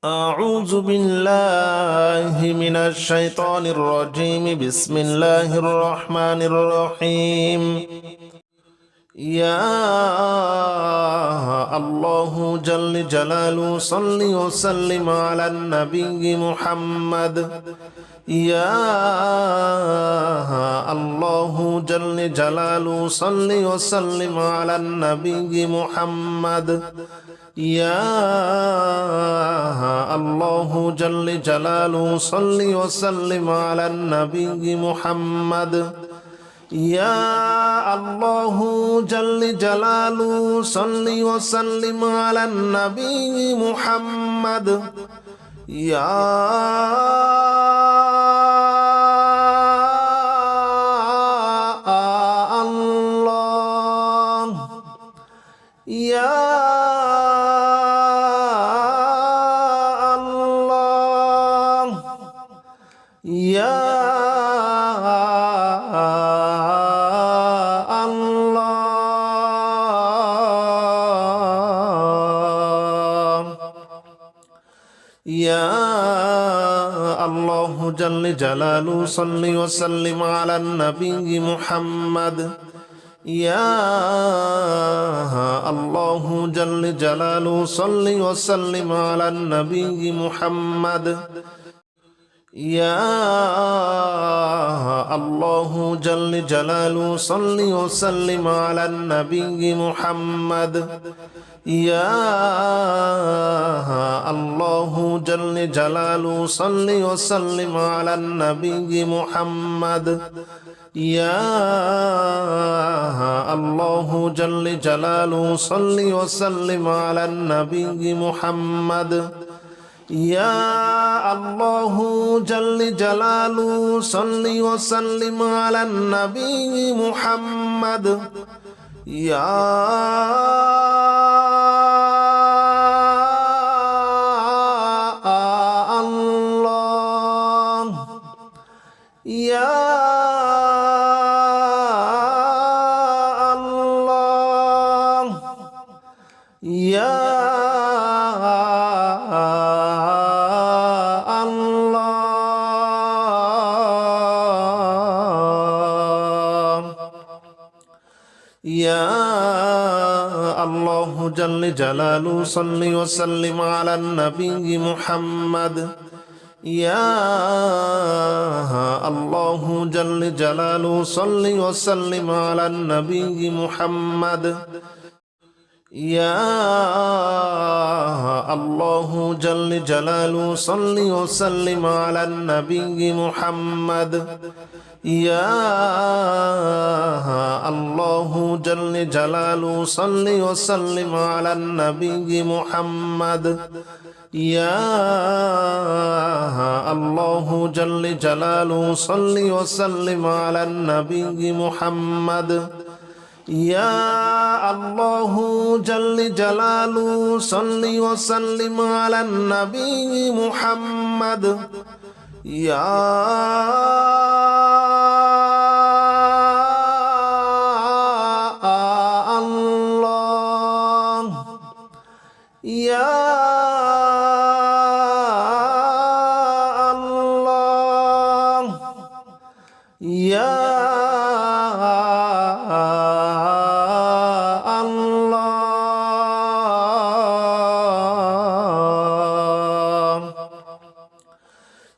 أعوذ بالله من الشيطان الرجيم. بسم الله الرحمن الرحيم. يا الله جل جلاله صل وسلم على النبي محمد. يا الله جل جلاله صل وسلم على النبي محمد. يا الله جل جلاله صل وسلم على النبي محمد. يا الله جل جلاله صل وسلم على النبي محمد. يا الله يا يا الله يا الله جل جلاله صل وسلم على النبي محمد. يا الله جل جلاله صل وسلم على النبي محمد. يا الله جل جلاله صل وسلم على النبي محمد. يا الله جل جلاله صل وسلم على النبي محمد. يا الله جل جلاله صل وسلم على النبي محمد. يا الله جل جلاله صل وسلم على النبي محمد. يا الله يا الله يا يا الله جل جلاله صل وسلم على النبي محمد. يا الله جل جلاله صل وسلم على النبي محمد. يا الله جل جلاله صل وسلم على النبي محمد. يا الله جل جلاله صل وسلم على النبي محمد. يا الله جل جلاله صل وسلم على النبي محمد. يا الله جل جلاله صل وسلم على النبي محمد. يا الله يا الله يا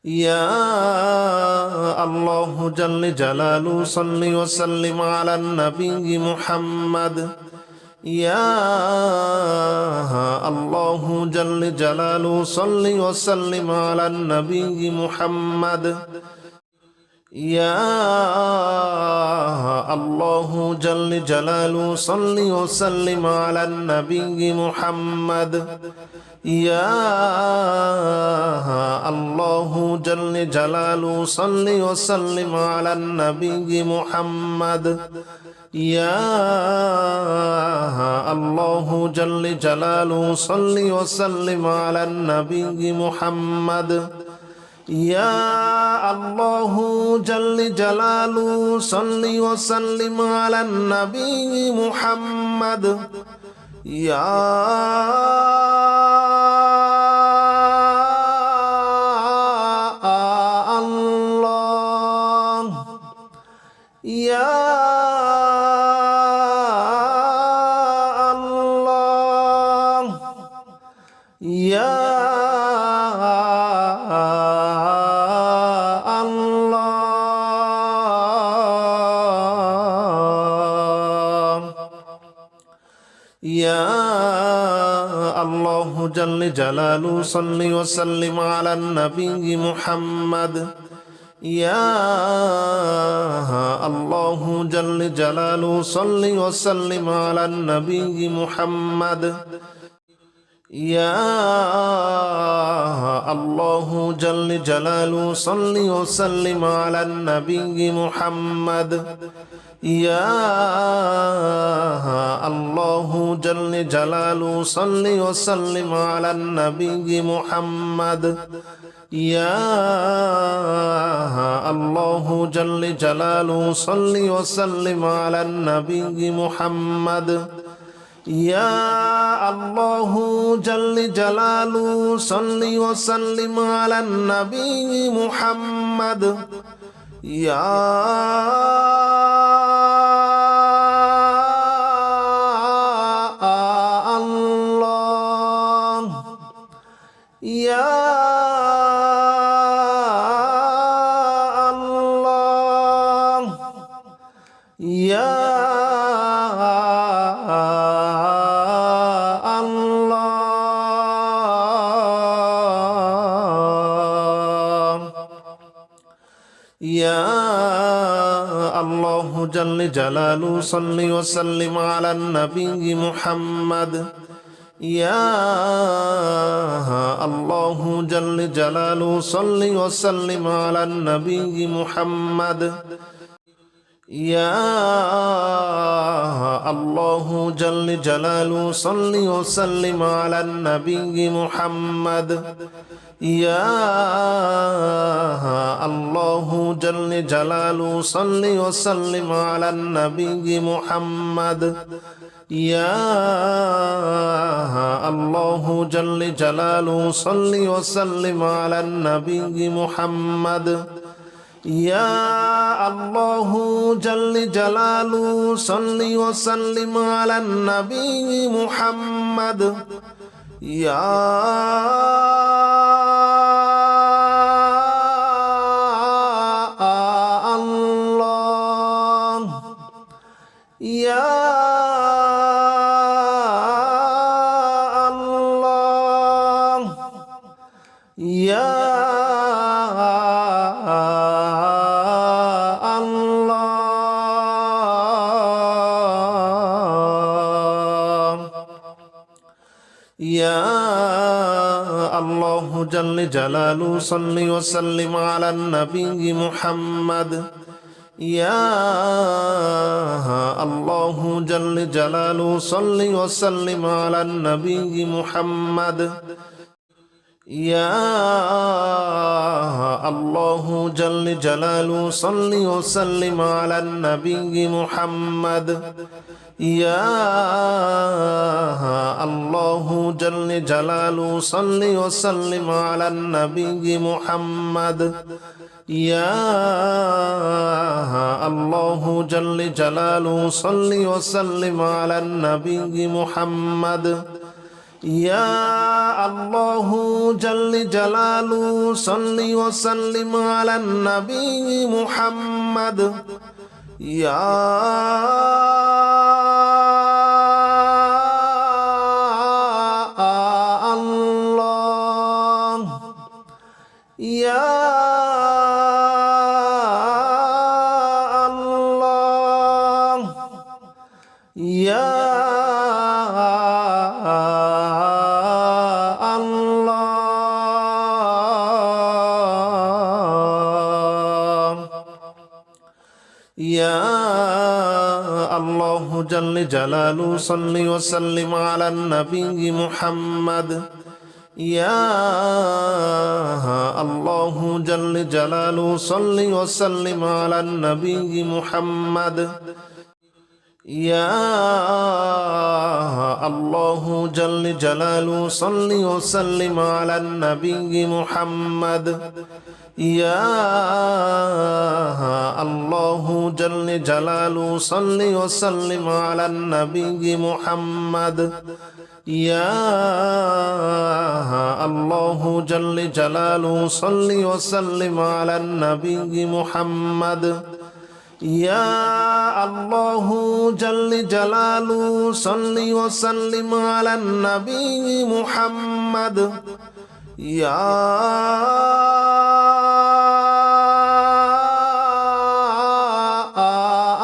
يا الله جل جلاله صل وسلم على النبي محمد. يا الله جل جلاله صل وسلم على النبي محمد. يا الله جل جلاله صل وسلم على النبي محمد. يا الله جل جلاله صل وسلم على النبي محمد. يا الله جل جلاله صل وسلم على النبي محمد. يا الله جل جلاله صل وسلم على النبي محمد. يا ইয়া আল্লাহ ইয়া আল্লাহু জাল্লে জালালু সাল্লি ওয়া সাল্লিম আলান নবী মুহাম্মদ ইয়া আল্লাহু জাল্লে জালালু সাল্লি ওয়া সাল্লিম আলান নবী মুহাম্মদ ইয়া আল্লাহু জাল্লে জালালু সাল্লি ওয়া সাল্লিম আলান নবী মুহাম্মদ ইয়া আল্লাহু জাল্লে জালালু সাল্লি ওয়া সাল্লিম আলান নবী মুহাম্মদ ইয়া আল্লাহু জাল্লে জালালু সাল্লি ওয়া সাল্লিম আলান নবী মুহাম্মদ ইয়া আল্লাহু জাল্লে জালালু সাল্লি ওয়া সাল্লিম আলান নবী মুহাম্মদ ইয়া আল্লাহ ইয়া আল্লাহ ইয়া ইয়া আল্লাহু জাল্লে জালালু সাল্লি ওয়া সাল্লিম আলান নবী মুহাম্মদ ইয়া আল্লাহু জাল্লে জালালু সাল্লি ওয়া সাল্লিম আলান নবী মুহাম্মদ ইয়া আল্লাহু জাল্লে জালালু সাল্লি ওয়া সাল্লিম আলান নবী মুহাম্মদ ইয়া আল্লাহু জাল্লে জালালু সাল্লি ওয়া সাল্লিম আলান নবী মুহাম্মদ ইয়া আল্লাহু জাল্লে জালালু সাল্লি ওয়া সাল্লিম আলান নবী মুহাম্মদ ইয়া আল্লাহু জাল্লে জালালু সাল্লি ওয়া সাল্লিম আলান নবী মুহাম্মদ ইয়া আল্লাহ ইয়া আল্লাহ ইয়া ইয়া আল্লাহু জাল্লে জালালু সাল্লি ওয়া সাল্লিম আলান নবী মুহাম্মদ ইয়া আল্লাহু জাল্লে জালালু সাল্লি ওয়া সাল্লিম আলান নবী মুহাম্মদ ইয়া আল্লাহু জাল্লে জালালু সাল্লি ওয়া সাল্লিম আলান নবী মুহাম্মদ ইয়া আল্লাহু জাল্লে জালালু সাল্লি ওয়া সাল্লিম আলান নবী মুহাম্মদ ইয়া আল্লাহু জাল্লে জালালু সাল্লি ওয়া সাল্লিম আলান নবী মুহাম্মদ ইয়া আল্লাহু জাল্লে জালালু সাল্লি ওয়া সাল্লিম আলান নবী মুহাম্মদ ইয়া আল্লাহ ইয়া আল্লাহ ইয়া ইয়া আল্লাহু জাল্লে জালালু সাল্লি ওয়া সাল্লিম আলান নবী মুহাম্মদ ইয়া আল্লাহু জাল্লে জালালু সাল্লি ওয়া সাল্লিম আলান নবী মুহাম্মদ ইয়া আল্লাহু জাল্লে জালালু সাল্লি ওয়া সাল্লিম আলান নবী মুহাম্মদ ইয়া আল্লাহু জাল্লে জালালু সাল্লি ওয়া সাল্লিম আলান নবী মুহাম্মদ يا الله جل جلاله صل وسلم على النبي محمد يا الله جل جلاله صل وسلم على النبي محمد يا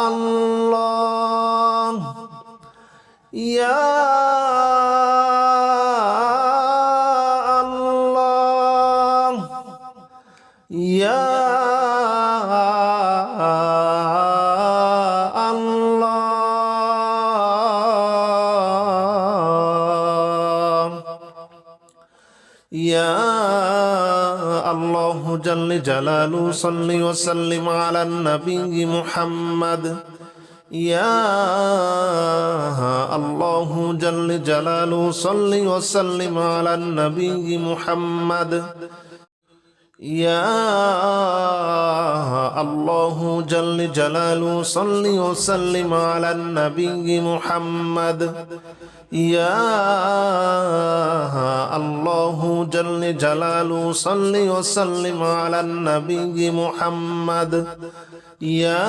الله يا الله يا يا الله جل جلاله صل وسلم على النبي محمد يا الله جل جلاله صل وسلم على النبي محمد يا الله جل جلاله صل وسلم على النبي محمد يا الله جل جلاله صل وسلم على النبي محمد يا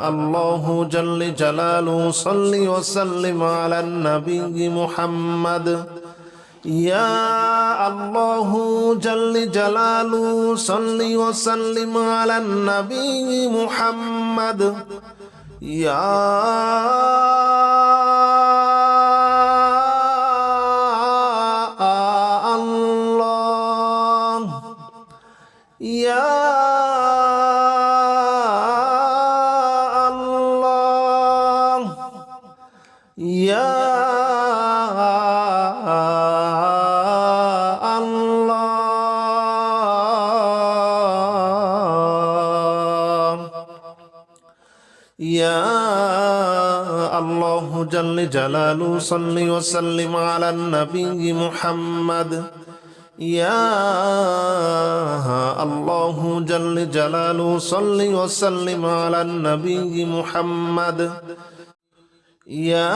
الله جل جلاله صل وسلم على النبي محمد يا الله جل جلاله صل وسلم على النبي محمد يا الله يا الله يا يا الله جل جلاله صل وسلم على النبي محمد يا الله جل جلاله صل وسلم على النبي محمد يا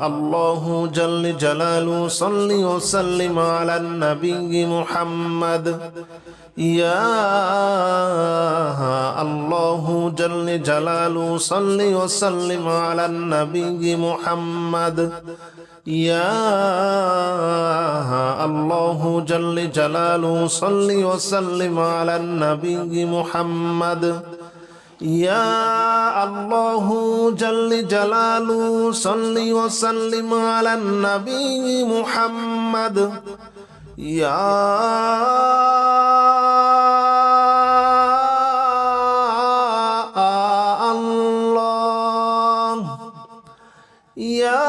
الله جل جلاله صل وسلم على النبي محمد يا الله جل جلاله صل وسلم على النبي محمد يا الله جل جلاله صل وسلم على النبي محمد يا الله جل جلاله صل وسلم على النبي محمد يا الله يا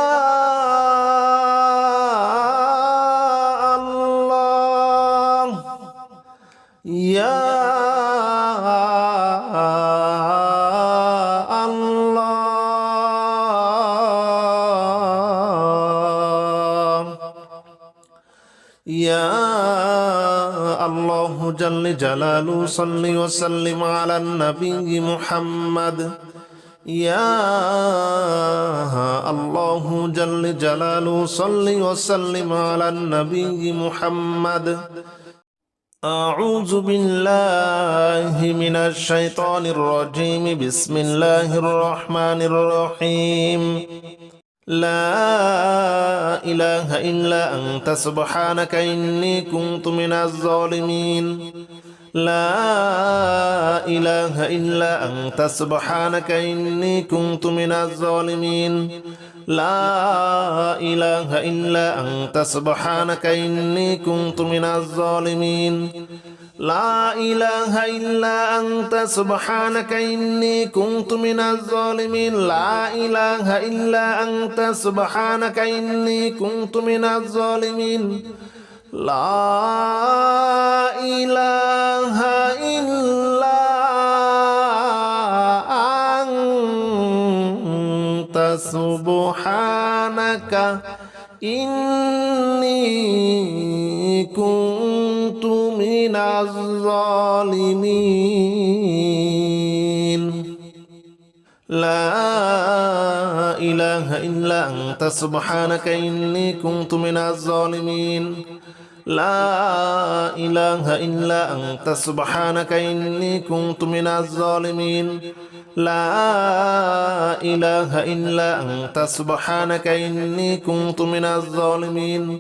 الله يا يا الله جل جلاله صل وسلم على النبي محمد يا الله جل جلاله صل وسلم على النبي محمد أعوذ بالله من الشيطان الرجيم بسم الله الرحمن الرحيم لا إله إلا أنت سبحانك إني كنت من الظالمين لا إله إلا أنت سبحانك إني كنت من الظالمين لا إله إلا أنت سبحانك إني كنت من الظالمين لا إله إلا أنت سبحانك إني كنت من الظالمين لا إله إلا أنت سبحانك إني كنت من الظالمين لا إله إلا أنت سبحانك إني كنت من الظالمين لا إله إله إلا أنت سبحانك إني كنت من الظالمين لا إله إلا أنت سبحانك إني كنت من الظالمين لا إله إلا أنت سبحانك إني كنت من الظالمين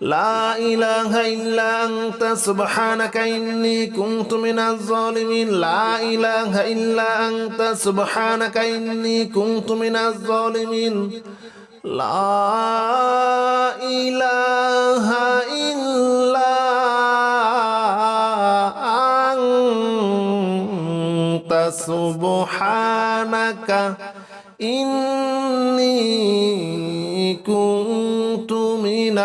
لا إله إلا أنت سبحانك إني كنت من الظالمين لا إله إلا أنت سبحانك إني كنت من الظالمين لا إله إلا أنت سبحانك إني كنت من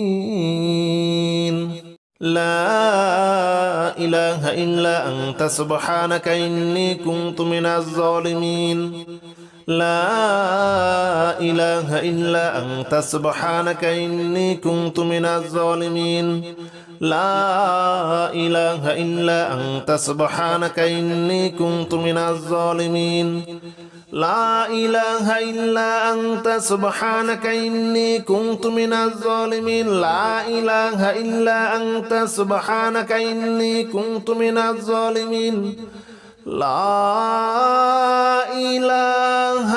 الظالمين لا إله إلا أنت سبحانك إني كنت من الظالمين لا إله إلا أنت سبحانك إني كنت من الظالمين لا إله إلا أنت سبحانك إني كنت من الظالمين لا إله إلا أنت سبحانك إني كنت من الظالمين لا إله إلا أنت سبحانك إني كنت من الظالمين لا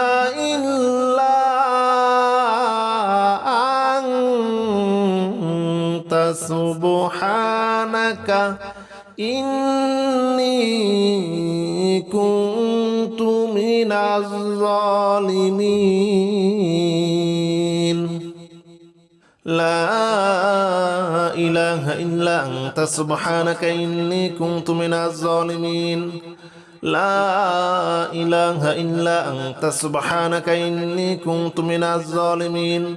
إله إلا أنت سبحانك إني كنت من الظالمين لا إله إلا أنت سبحانك إني كنت من الظالمين لا إله إلا أنت سبحانك إني كنت من الظالمين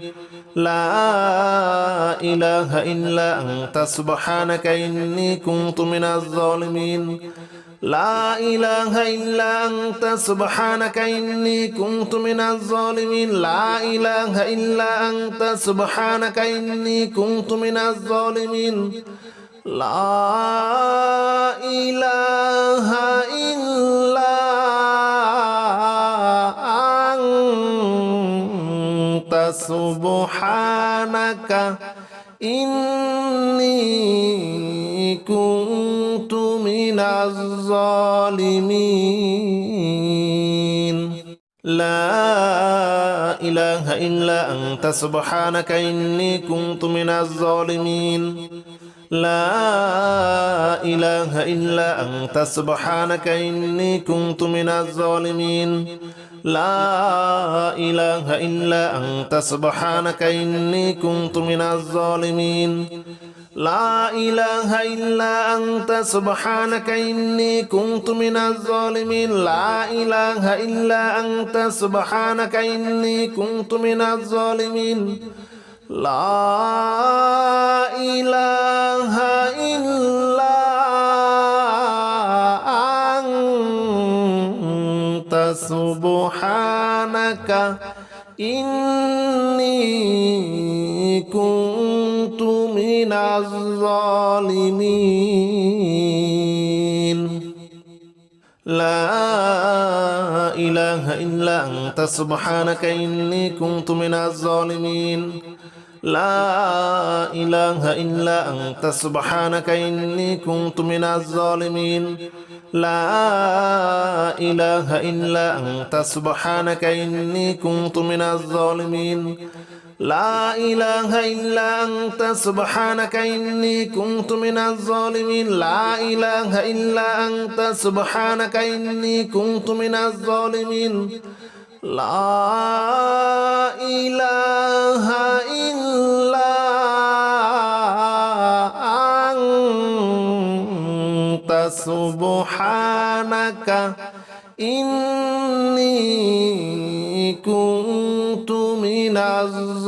لا إله إلا أنت سبحانك إني كنت من الظالمين لا إله إلا أنت سبحانك إني كنت من الظالمين لا إله إلا أنت سبحانك إني كنت من الظالمين لا إله إلا أنت سبحانك إني كنت من الظالمين لا إله إلا أنت سبحانك إني كنت من الظالمين لا إله إلا أنت سبحانك إني كنت من الظالمين لا إله إلا أنت سبحانك إني كنت من الظالمين لا إله إلا أنت سبحانك إني كنت من الظالمين لا إله إلا أنت سبحانك إني كنت من الظالمين لا إله إلا أنت سبحانك إني كنت من الظالمين لا إله إلا أنت سبحانك إني كنت من الظالمين لا إله إلا أنت سبحانك إني كنت من الظالمين لا إله إلا أنت سبحانك إني كنت من الظالمين لا إله إلا أنت سبحانك إني كنت من الظالمين لا إله إلا أنت سبحانك إني كنت من الظالمين لا إله إلا أنت سبحانك إني كنت من الظالمين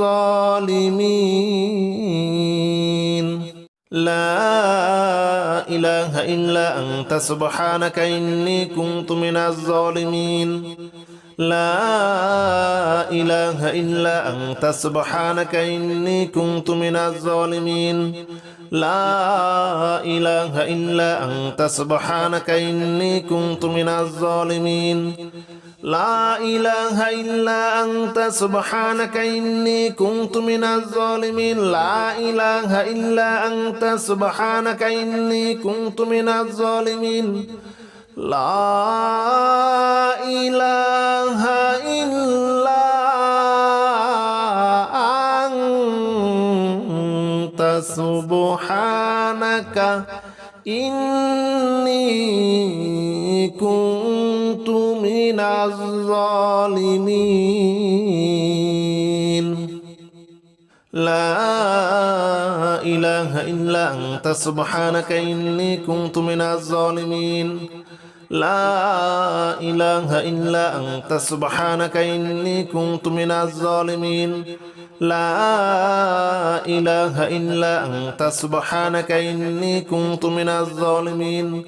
لا إله إلا أنت سبحانك إني كنت من الظالمين لا إله إلا أنت سبحانك إني كنت من الظالمين لا إله إلا أنت سبحانك إني كنت من الظالمين لا إله إلا أنت سبحانك إني كنت من الظالمين لا إله إلا أنت سبحانك إني كنت من الظالمين لا إله إلا أنت سبحانك إني كنت من الظالمين لا إله إلا أنت سبحانك إني كنت من الظالمين لا إله إلا أنت سبحانك إني كنت من الظالمين لا إله إلا أنت سبحانك إني كنت من الظالمين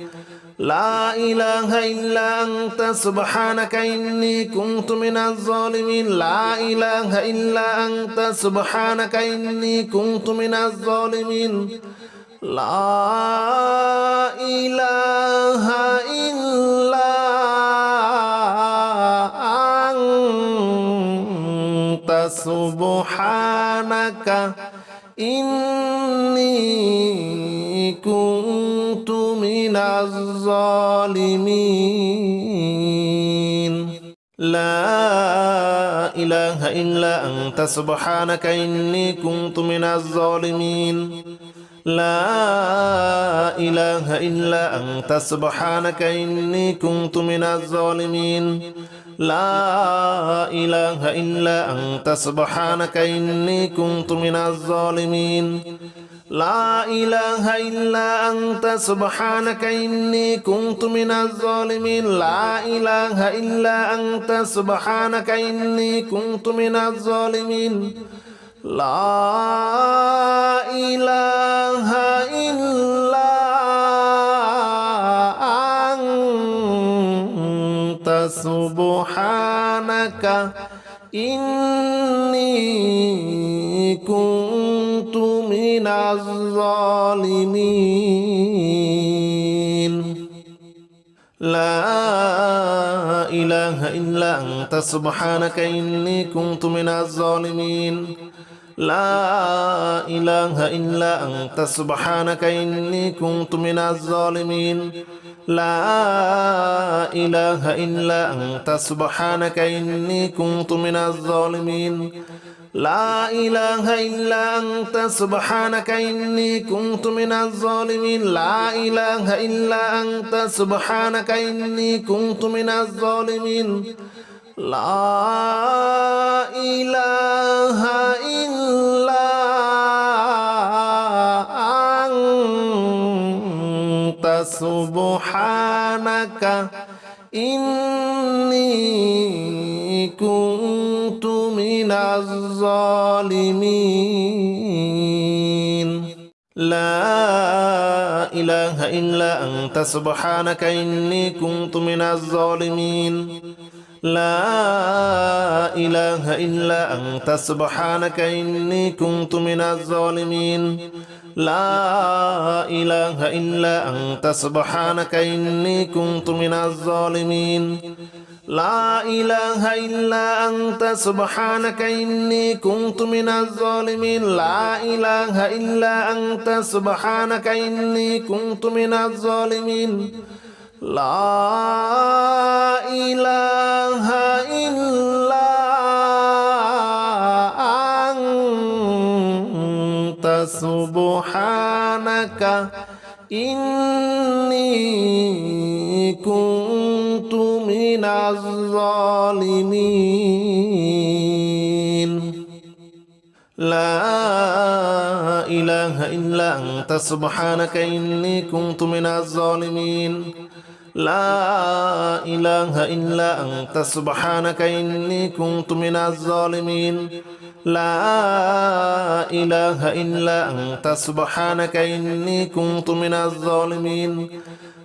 لا إله إلا أنت سبحانك إني كنت من الظالمين لا إله إلا أنت سبحانك إني كنت من الظالمين لا إله إلا أنت سبحانك إني كنت من الظالمين لا إله إلا أنت سبحانك إني كنت من الظالمين لا إله إلا أنت سبحانك إني كنت من الظالمين لا إله إلا أنت سبحانك إني كنت من الظالمين لا إله إلا أنت سبحانك إني كنت من الظالمين لا إله إلا أنت سبحانك إني كنت من الظالمين لا إله إلا أنت سبحانك إني كنت من الظالمين لا إله إلا أنت سبحانك إني كنت من الظالمين لا إله إلا أنت سبحانك إني كنت من الظالمين لا إله إلا أنت سبحانك إني كنت من الظالمين لا إله إلا أنت سبحانك إني كنت من الظالمين لا إله إلا أنت سبحانك إني كنت من الظالمين لا إله إلا أنت سبحانك إني كنت من الظالمين لا إله إلا أنت سبحانك إني كنت من الظالمين لا إله إلا أنت سبحانك إني كنت من الظالمين لا إله إلا أنت سبحانك إني كنت من الظالمين لا إله إلا أنت سبحانك إني كنت من الظالمين لا إله إلا أنت سبحانك إني كنت من الظالمين لا إله إلا أنت سبحانك إني كنت من الظالمين لا إله إلا أنت سبحانك إني كنت من الظالمين لا إله إلا أنت سبحانك إني كنت من الظالمين لا إله إلا أنت سبحانك إني كنت من الظالمين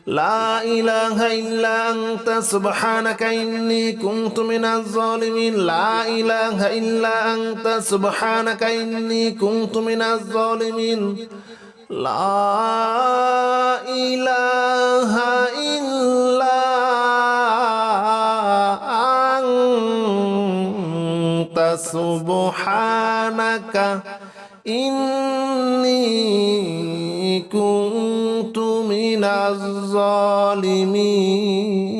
لا إله إلا أنت سبحانك إني كنت من الظالمين لا إله إلا أنت سبحانك إني كنت من الظالمين لا إله إلا সুবহানাকা ইন্নী কুনতু মিনাজ জালিমিন।